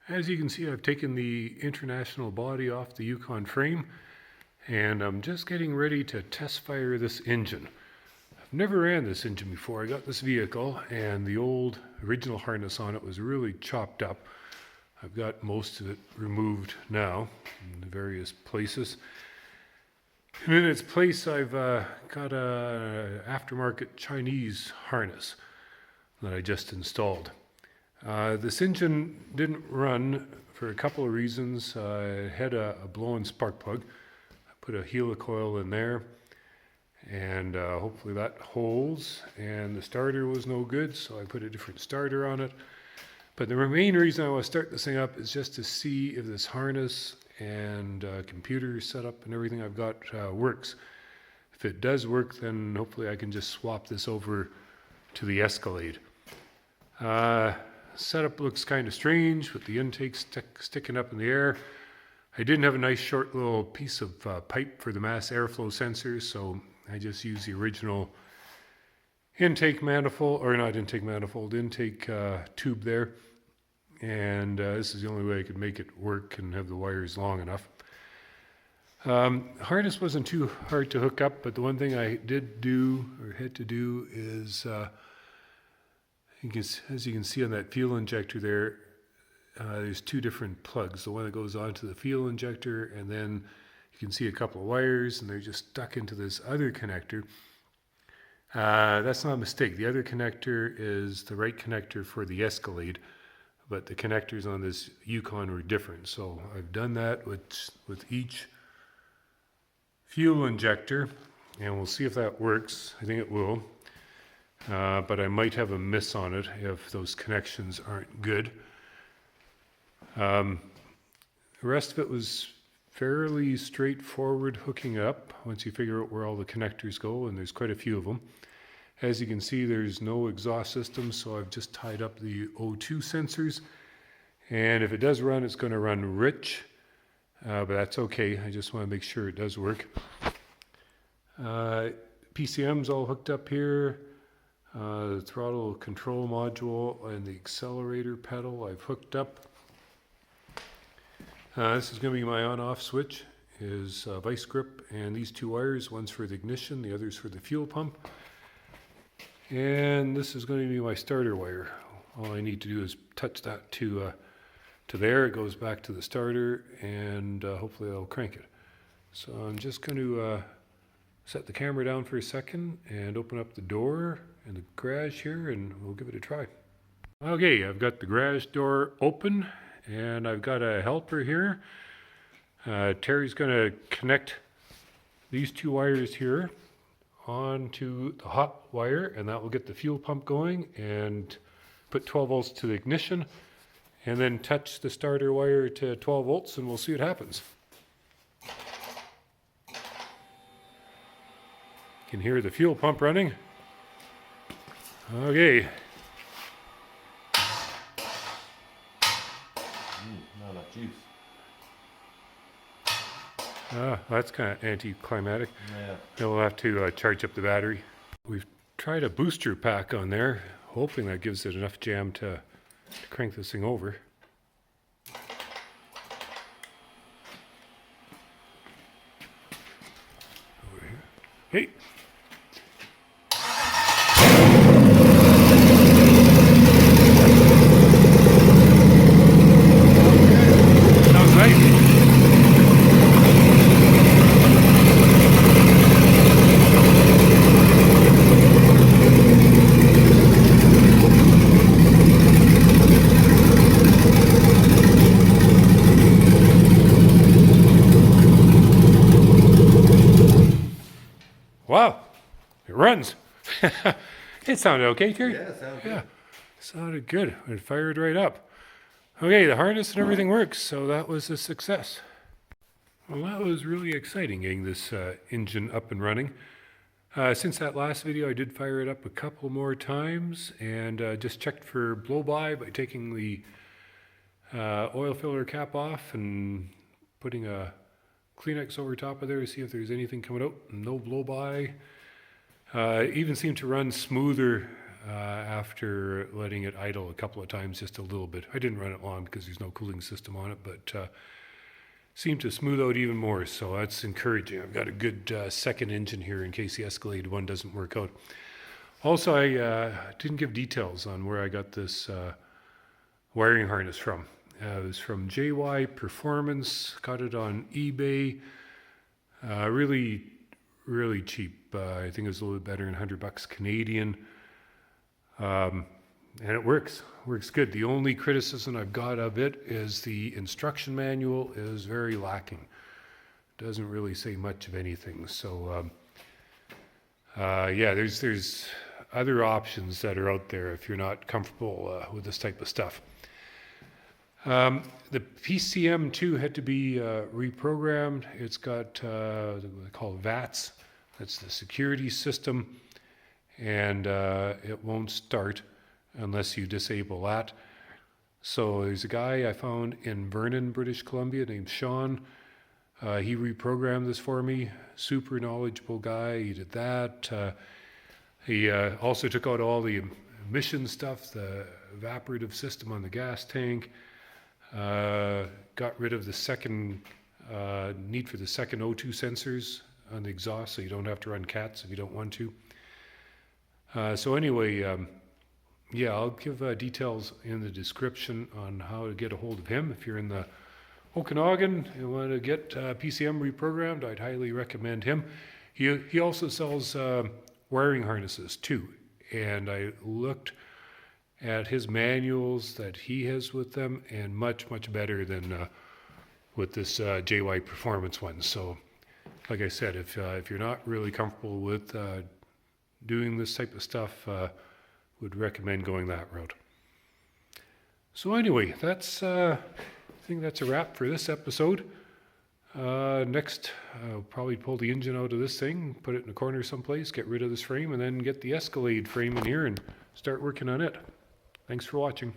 As you can see, I've taken the international body off the Yukon frame, and I'm just getting ready to test fire this engine. I've never ran this engine before. I got this vehicle, and the old original harness on it was really chopped up. I've got most of it removed now in the various places. And in its place, I've got a aftermarket Chinese harness that I just installed. This engine didn't run for a couple of reasons. It had a blown spark plug. I put a helicoil in there, and hopefully that holds. And the starter was no good, so I put a different starter on it. But the main reason I want to start this thing up is just to see if this harness and computer setup and everything I've got works. If it does work, then hopefully I can just swap this over to the Escalade. Setup looks kind of strange with the intake sticking up in the air. I didn't have a nice short little piece of pipe for the mass airflow sensors, so I just used the original intake manifold, or not intake manifold, intake tube there. And this is the only way I could make it work and have the wires long enough. Harness wasn't too hard to hook up, but the one thing I did do, or had to do, is as you can see on that fuel injector there, there's two different plugs. The one that goes onto the fuel injector, and then you can see a couple of wires, and they're just stuck into this other connector. That's not a mistake. The other connector is the right connector for the Escalade, but the connectors on this Yukon were different. So I've done that with each fuel injector, and we'll see if that works. I think it will. But I might have a miss on it if those connections aren't good. The rest of it was fairly straightforward hooking up once you figure out where all the connectors go, and there's quite a few of them. As you can see, there's no exhaust system, so I've just tied up the O2 sensors. And if it does run, it's going to run rich, but that's okay. I just want to make sure it does work. PCM's all hooked up here. The throttle control module and the accelerator pedal I've hooked up. This is going to be my on-off switch, is vice grip, and these two wires, one's for the ignition, the other's for the fuel pump. And this is going to be my starter wire. All I need to do is touch that to there. It goes back to the starter, and hopefully that'll crank it. So I'm just going to set the camera down for a second and open up the door in the garage here, and we'll give it a try. Okay, I've got the garage door open, and I've got a helper here. Terry's going to connect these two wires here onto the hot wire, and that will get the fuel pump going, and put 12 volts to the ignition, and then touch the starter wire to 12 volts, and we'll see what happens. You can hear the fuel pump running. Okay. Not enough juice. That's kind of anticlimactic. Yeah. Then we'll have to charge up the battery. We've tried a booster pack on there, hoping that gives it enough jam to crank this thing over. Over here. Hey! Sounds nice. Wow, it runs. It sounded okay, Terry? Yeah, sounds good. Yeah, sounded good. It fired right up. Okay, the harness and everything works, so that was a success. Well, that was really exciting getting this engine up and running. Since that last video, I did fire it up a couple more times and just checked for blow-by by taking the oil filler cap off and putting a Kleenex over top of there to see if there's anything coming out. No blow-by. Even seemed to run smoother after letting it idle a couple of times, just a little bit. I didn't run it long because there's no cooling system on it, but seemed to smooth out even more, so that's encouraging. I've got a good second engine here in case the Escalade one doesn't work out. Also, I didn't give details on where I got this wiring harness from. It was from JY Performance, got it on eBay. Really, really cheap. I think it was a little bit better than $100 Canadian. And it works good. The only criticism I've got of it is the instruction manual is very lacking. Doesn't really say much of anything. So yeah, there's other options that are out there if you're not comfortable with this type of stuff. The PCM2 had to be reprogrammed. It's got what they call VATS. That's the security system, and it won't start unless you disable that. So there's a guy I found in Vernon, British Columbia, named Sean. He reprogrammed this for me. Super knowledgeable guy. He did that. He also took out all the emission stuff, the evaporative system on the gas tank. Got rid of the second need for the second O2 sensors on the exhaust, so you don't have to run CATs if you don't want to. So anyway, yeah, I'll give details in the description on how to get a hold of him. If you're in the Okanagan and want to get PCM reprogrammed, I'd highly recommend him. He also sells wiring harnesses too, and I looked at his manuals that he has with them, and much better than with this JY Performance one. So like I said, if you're not really comfortable with doing this type of stuff, would recommend going that route. So anyway, that's I think that's a wrap for this episode. Next, I'll probably pull the engine out of this thing, put it in a corner someplace, get rid of this frame, and then get the Escalade frame in here and start working on it. Thanks for watching.